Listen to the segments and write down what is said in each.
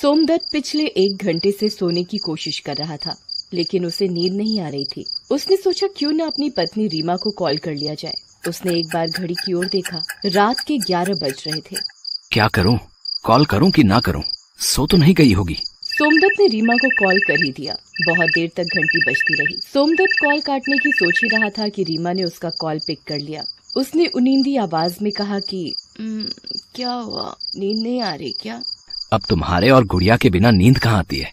सोमदत्त पिछले 1 घंटे से सोने की कोशिश कर रहा था, लेकिन उसे नींद नहीं आ रही थी। उसने सोचा क्यों न अपनी पत्नी रीमा को कॉल कर लिया जाए। उसने एक बार घड़ी की ओर देखा। रात के 11 बज रहे थे। क्या करूं? कॉल करूं कि ना करूं? सो तो नहीं गई होगी। सोमदत्त ने रीमा को कॉल कर ही दिया। बहुत देर तक घंटी बजती रही। सोमदत्त कॉल काटने की सोच ही रहा था कि रीमा ने उसका कॉल पिक कर लिया। उसने उनींदी आवाज में कहा कि क्या हुआ, नींद नहीं आ रही क्या? अब तुम्हारे और गुड़िया के बिना नींद कहाँ आती है?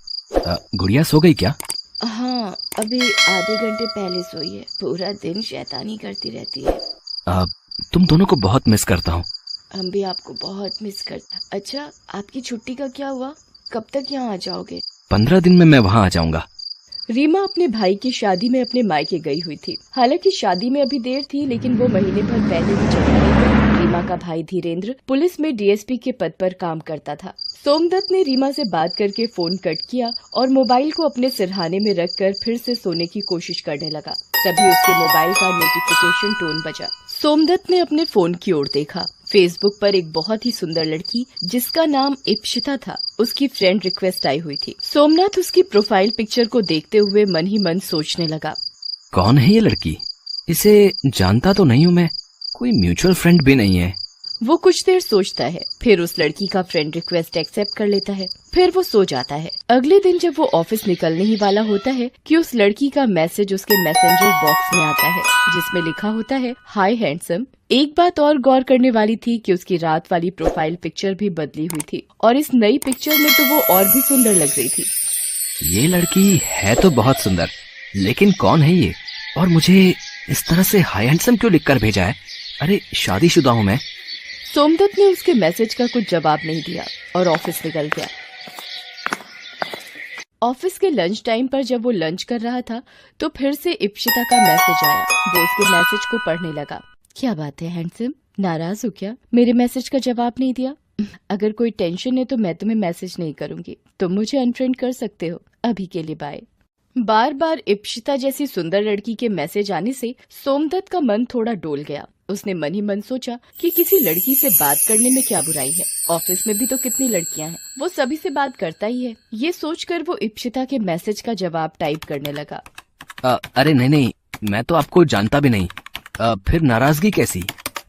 गुड़िया सो गई क्या? हाँ, अभी आधे घंटे पहले सोई है। पूरा दिन शैतानी करती रहती है। तुम दोनों को बहुत मिस करता हूँ। हम भी आपको बहुत मिस करते। अच्छा, आपकी छुट्टी का क्या हुआ? कब तक यहाँ आ जाओगे? 15 दिन में मैं वहाँ आ जाऊंगा। रीमा अपने भाई की शादी में अपने मायके गई हुई थी। हालांकि शादी में अभी देर थी, लेकिन वो महीने भर पहले ही चली गई। रीमा का भाई धीरेन्द्र पुलिस में डीएसपी के पद पर काम करता था। सोमदत्त ने रीमा से बात करके फोन कट किया और मोबाइल को अपने सिरहाने में रखकर फिर से सोने की कोशिश करने लगा। तभी उसके मोबाइल का नोटिफिकेशन टोन बजा। सोमदत्त ने अपने फोन की ओर देखा। फेसबुक पर एक बहुत ही सुंदर लड़की जिसका नाम इप्शिता था, उसकी फ्रेंड रिक्वेस्ट आई हुई थी। सोमनाथ उसकी प्रोफाइल पिक्चर को देखते हुए मन ही मन सोचने लगा, कौन है ये लड़की? इसे जानता तो नहीं हूँ मैं, कोई म्यूचुअल फ्रेंड भी नहीं है। वो कुछ देर सोचता है, फिर उस लड़की का फ्रेंड रिक्वेस्ट एक्सेप्ट कर लेता है। फिर वो सो जाता है। अगले दिन जब वो ऑफिस निकलने ही वाला होता है कि उस लड़की का मैसेज उसके मैसेंजर बॉक्स में आता है, जिसमें लिखा होता है, हाय हैंडसम। एक बात और गौर करने वाली थी कि उसकी रात वाली प्रोफाइल पिक्चर भी बदली हुई थी और इस नई पिक्चर में तो वो और भी सुंदर लग रही थी। ये लड़की है तो बहुत सुंदर, लेकिन कौन है ये? और मुझे इस तरह से हाय हैंडसम क्यों लिखकर भेजा है? अरे शादीशुदा हूँ मैं। सोमदत्त ने उसके मैसेज का कुछ जवाब नहीं दिया और ऑफिस निकल गया। ऑफिस के लंच टाइम पर जब वो लंच कर रहा था तो फिर से इप्शिता का मैसेज आया। वो उसके मैसेज को पढ़ने लगा। क्या बात है हैंडसम, नाराज हो क्या? मेरे मैसेज का जवाब नहीं दिया? अगर कोई टेंशन है तो मैं तुम्हें मैसेज नहीं करूंगी, तुम मुझे अनफ्रेंड कर सकते हो। अभी के लिए बाय। बार बार इप्शिता जैसी सुंदर लड़की के मैसेज आने से सोमदत्त का मन थोड़ा डोल गया। उसने मन ही मन सोचा कि किसी लड़की से बात करने में क्या बुराई है। ऑफिस में भी तो कितनी लड़कियां हैं, वो सभी से बात करता ही है। ये सोचकर वो इप्शिता के मैसेज का जवाब टाइप करने लगा। अरे नहीं, मैं तो आपको जानता भी नहीं। फिर नाराजगी कैसी?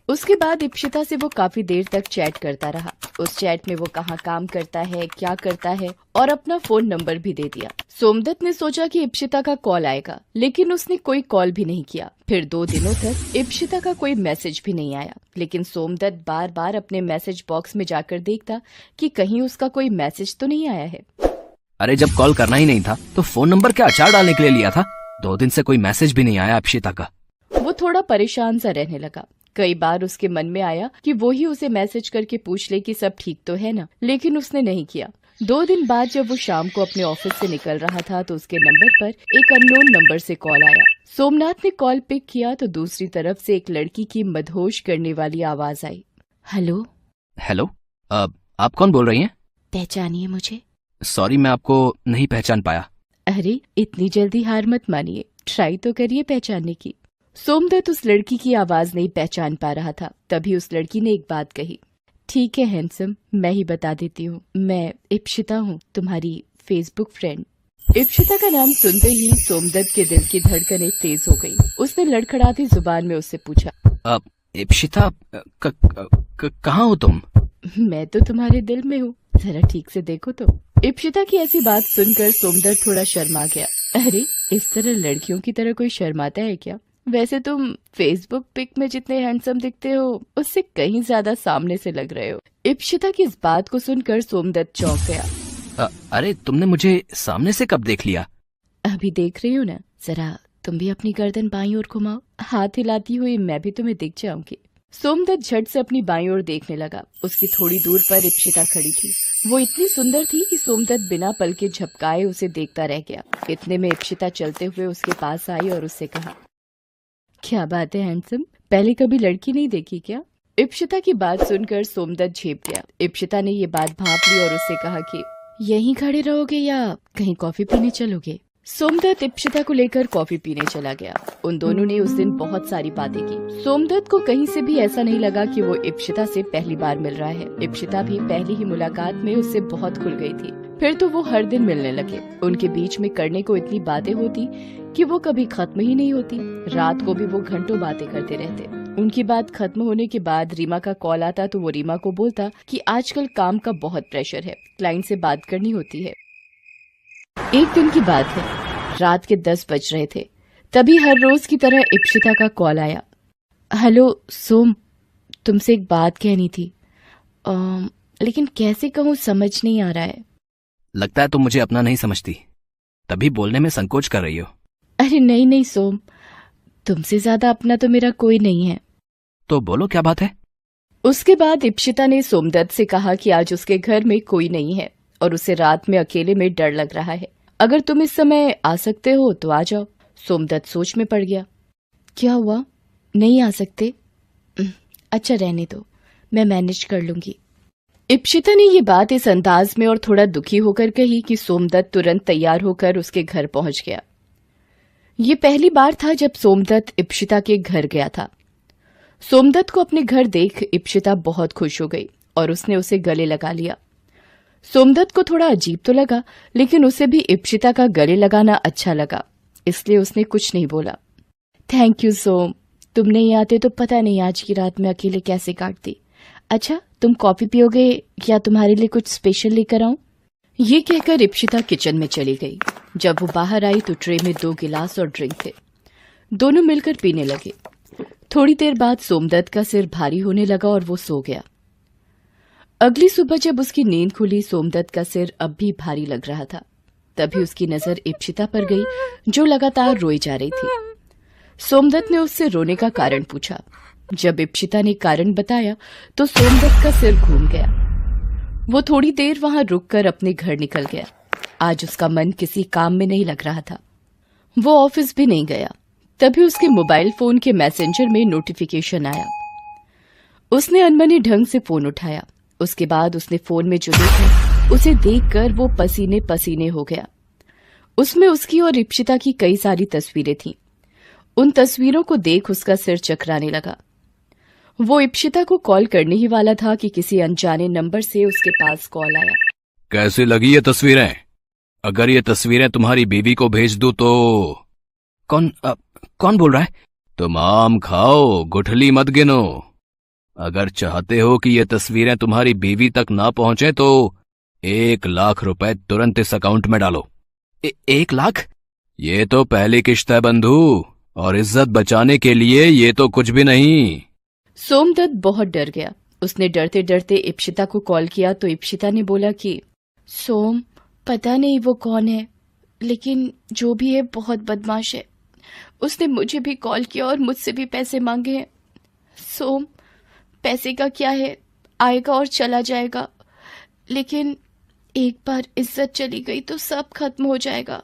उसके बाद इप्शिता से वो काफी देर तक चैट करता रहा। उस चैट में वो कहाँ काम करता है, क्या करता है और अपना फोन नंबर भी दे दिया। सोमदत्त ने सोचा कि इप्शिता का कॉल आएगा, लेकिन उसने कोई कॉल भी नहीं किया। फिर 2 दिनों तक इप्शिता का कोई मैसेज भी नहीं आया, लेकिन सोमदत्त बार बार अपने मैसेज बॉक्स में जाकर देखता कि कहीं उसका कोई मैसेज तो नहीं आया है। अरे जब कॉल करना ही नहीं था तो फोन नंबर क्या अचार डालने के लिए लिया था? 2 दिन से कोई मैसेज भी नहीं आया इप्शिता का। वो थोड़ा परेशान सा रहने लगा। कई बार उसके मन में आया कि वो ही उसे मैसेज करके पूछ ले कि सब ठीक तो है ना, लेकिन उसने नहीं किया। 2 दिन बाद जब वो शाम को अपने ऑफिस से निकल रहा था तो उसके नंबर पर एक अननोन नंबर से कॉल आया। सोमनाथ ने कॉल पिक किया तो दूसरी तरफ से एक लड़की की मदहोश करने वाली आवाज आई। हेलो। हेलो, आप कौन बोल रही हैं? पहचानिए मुझे। सॉरी, मैं आपको नहीं पहचान पाया। अरे इतनी जल्दी हार मत मानिए, ट्राई तो करिए पहचानने की। सोमदत्त उस लड़की की आवाज नहीं पहचान पा रहा था। तभी उस लड़की ने एक बात कही। ठीक है हैंडसम, मैं ही बता देती हूँ, मैं इप्शिता हूँ, तुम्हारी फेसबुक फ्रेंड। इप्शिता का नाम सुनते ही सोमदत्त के दिल की धड़कनें तेज हो गई। उसने लड़खड़ाती जुबान में उससे पूछा, इप्शिता, कहाँ हो तुम? मैं तो तुम्हारे दिल में हूँ, जरा ठीक से देखो तो। इप्शिता की ऐसी बात सुनकर सोमदत्त थोड़ा शर्मा गया। अरे इस तरह लड़कियों की तरह कोई शर्माता है क्या? वैसे तुम फेसबुक पिक में जितने हैंडसम दिखते हो उससे कहीं ज्यादा सामने से लग रहे हो। इप्शिता की इस बात को सुनकर सोमदत्त चौंक गया। अरे तुमने मुझे सामने से कब देख लिया? अभी देख रही हूँ ना, जरा तुम भी अपनी गर्दन बाईं ओर घुमाओ, हाथ हिलाती हुई मैं भी तुम्हें दिख जाऊंगी। सोमदत्त झट से अपनी बाईं ओर देखने लगा। उसकी थोड़ी दूर पर इप्शिता खड़ी थी। वो इतनी सुंदर थी कि सोमदत्त बिना पलके झपकाए उसे देखता रह गया। इतने में इप्शिता चलते हुए उसके पास आई और उससे कहा, क्या बात है हैंडसम, पहले कभी लड़की नहीं देखी क्या? इप्शिता की बात सुनकर सोमदत्त झेप गया। इप्शिता ने ये बात भांप ली और उससे कहा कि यहीं खड़े रहोगे या कहीं कॉफी पीने चलोगे? सोमदत्त इप्शिता को लेकर कॉफी पीने चला गया। उन दोनों ने उस दिन बहुत सारी बातें की। सोमदत्त को कहीं से भी ऐसा नहीं लगा कि वो इप्शिता से पहली बार मिल रहा है। इप्शिता भी पहली ही मुलाकात में उससे बहुत खुल गई थी। फिर तो वो हर दिन मिलने लगे। उनके बीच में करने को इतनी बातें होती कि वो कभी खत्म ही नहीं होती। रात को भी वो घंटों बातें करते रहते। उनकी बात खत्म होने के बाद रीमा का कॉल आता तो वो रीमा को बोलता कि आजकल काम का बहुत प्रेशर है, क्लाइंट से बात करनी होती है। एक दिन की बात है, रात के 10 बज रहे थे। तभी हर रोज की तरह इप्शिता का कॉल आया। हेलो सोम, तुमसे एक बात कहनी थी, लेकिन कैसे कहूँ समझ नहीं आ रहा है। लगता है तुम मुझे अपना नहीं समझती, तभी बोलने में संकोच कर रही हो। अरे नहीं नहीं सोम, तुमसे ज्यादा अपना तो मेरा कोई नहीं है। तो बोलो क्या बात है। उसके बाद इप्शिता ने सोमदत्त से कहा कि आज उसके घर में कोई नहीं है और उसे रात में अकेले में डर लग रहा है। अगर तुम इस समय आ सकते हो तो आ जाओ। सोमदत्त सोच में पड़ गया। क्या हुआ, नहीं आ सकते? अच्छा रहने दो, मैं मैनेज कर लूंगी। इप्शिता ने ये बात इस अंदाज में और थोड़ा दुखी होकर कही कि सोमदत्त तुरंत तैयार होकर उसके घर पहुंच गया। ये पहली बार था जब सोमदत्त इप्शिता के घर गया था। सोमदत्त को अपने घर देख इप्शिता बहुत खुश हो गई और उसने उसे गले लगा लिया। सोमदत्त को थोड़ा अजीब तो लगा, लेकिन उसे भी इप्शिता का गले लगाना अच्छा लगा, इसलिए उसने कुछ नहीं बोला। थैंक यू सोम, तुम नहीं आते तो पता नहीं आज की रात में अकेले कैसे काटती। अच्छा, तुम कॉफी पियोगे या तुम्हारे लिए कुछ स्पेशल लेकर आऊं? ये कहकर इप्शिता किचन में चली गई। जब वो बाहर आई तो ट्रे में 2 गिलास और ड्रिंक थे। दोनों मिलकर पीने लगे। थोड़ी देर बाद सोमदत्त का सिर भारी होने लगा और वो सो गया। अगली सुबह जब उसकी नींद खुली, सोमदत्त का सिर अब भी भारी लग रहा था। तभी उसकी नजर इप्शिता पर गई, जो लगातार रोई जा रही थी। सोमदत्त ने उससे रोने का कारण पूछा। जब इप्शिता ने कारण बताया तो सोमदत्त का सिर घूम गया। वो थोड़ी देर वहां रुककर अपने घर निकल गया। आज उसका मन किसी काम में नहीं लग रहा था। वो ऑफिस भी नहीं गया। तभी उसके मोबाइल फोन के मैसेंजर में नोटिफिकेशन आया। उसने अनमने ढंग से फोन उठाया। उसके बाद उसने फोन में जो देखा उसे देखकर वो पसीने पसीने हो गया। उसमें उसकी और इप्शिता की कई सारी तस्वीरें थीं। उन तस्वीरों को देख उसका सिर चकराने लगा। वो इप्शिता को कॉल करने ही वाला था कि किसी अनजाने नंबर से उसके पास कॉल आया। कैसी लगी ये तस्वीरें? अगर ये तस्वीरें तुम्हारी बीवी को भेज दूं तो? कौन बोल रहा है? तुम आम खाओ, गुठली मत गिनो। अगर चाहते हो कि ये तस्वीरें तुम्हारी बीवी तक ना पहुंचे तो 1 लाख रुपए तुरंत इस अकाउंट में डालो। 1 लाख? ये तो पहली किश्त है बंधु, और इज्जत बचाने के लिए ये तो कुछ भी नहीं। सोमदत्त बहुत डर गया। उसने डरते डरते इप्शिता को कॉल किया तो इप्शिता ने बोला कि सोम, पता नहीं वो कौन है, लेकिन जो भी है बहुत बदमाश है। उसने मुझे भी कॉल किया और मुझसे भी पैसे मांगे हैं। सोम, पैसे का क्या है, आएगा और चला जाएगा, लेकिन एक बार इज्जत चली गई तो सब खत्म हो जाएगा।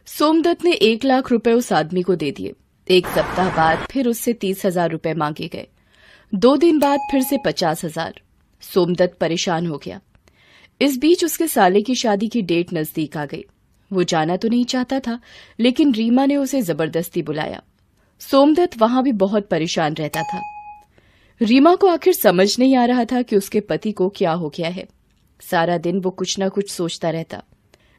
सोमदत्त ने 1 लाख रुपए उस आदमी को दे दिए। 1 सप्ताह बाद फिर उससे 30,000 रुपए मांगे गए। 2 दिन बाद फिर से 50,000। सोमदत्त परेशान हो गया। इस बीच उसके साले की शादी की डेट नजदीक आ गई। वो जाना तो नहीं चाहता था, लेकिन रीमा ने उसे जबरदस्ती बुलाया। सोमदत्त वहां भी बहुत परेशान रहता था। रीमा को आखिर समझ नहीं आ रहा था कि उसके पति को क्या हो गया है। सारा दिन वो कुछ न कुछ सोचता रहता।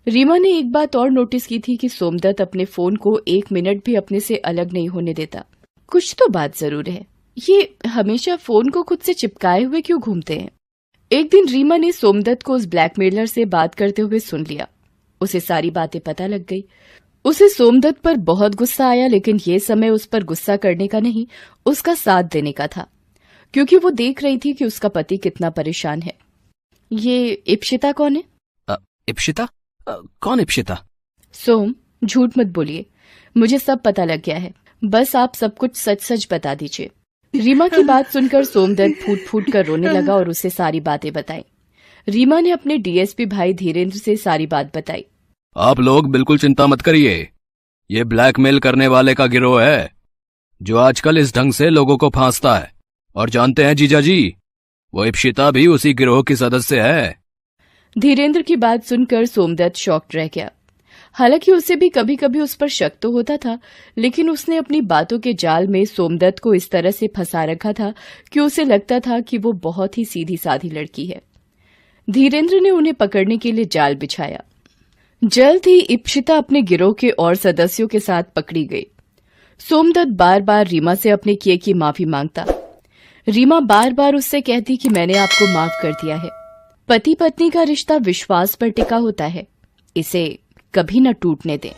रीमा ने एक बात और नोटिस की थी कि सोमदत्त अपने फोन को 1 मिनट भी अपने से अलग नहीं होने देता। कुछ तो बात जरूर है, ये हमेशा फोन को खुद से चिपकाए हुए क्यों घूमते हैं। एक दिन रीमा ने सोमदत्त को उस ब्लैकमेलर से बात करते हुए सुन लिया। उसे सारी बातें पता लग गई। उसे सोमदत्त पर बहुत गुस्सा आया, लेकिन ये समय उस पर गुस्सा करने का नहीं, उसका साथ देने का था, क्योंकि वो देख रही थी कि उसका पति कितना परेशान है। ये इप्शिता कौन है? इप्शिता? कौन इप्शिता? सोम, झूठ मत बोलिए, मुझे सब पता लग गया है। बस आप सब कुछ सच सच बता दीजिए। रीमा की बात सुनकर सोमदत्त फूट फूट कर रोने लगा और उसे सारी बातें बताई। रीमा ने अपने डीएसपी भाई धीरेन्द्र से सारी बात बताई। आप लोग बिल्कुल चिंता मत करिए, ये ब्लैकमेल करने वाले का गिरोह है जो आजकल इस ढंग से लोगों को फांसता है। और जानते हैं जीजा जी, वो इप्शिता भी उसी गिरोह की सदस्य है। धीरेन्द्र की बात सुनकर सोमदत्त शॉक्ड रह गया। हालांकि उसे भी कभी कभी उस पर शक तो होता था, लेकिन उसने अपनी बातों के जाल में सोमदत्त को इस तरह से फंसा रखा था कि उसे लगता था कि वो बहुत ही सीधी साधी लड़की है। धीरेन्द्र ने उन्हें पकड़ने के लिए जाल बिछाया। जल्द ही इप्सिता अपने गिरोह के और सदस्यों के साथ पकड़ी गई। सोमदत्त बार बार रीमा से अपने किए की माफी मांगता। रीमा बार बार उससे कहती कि मैंने आपको माफ कर दिया है। पति पत्नी का रिश्ता विश्वास पर टिका होता है, इसे कभी न टूटने दें।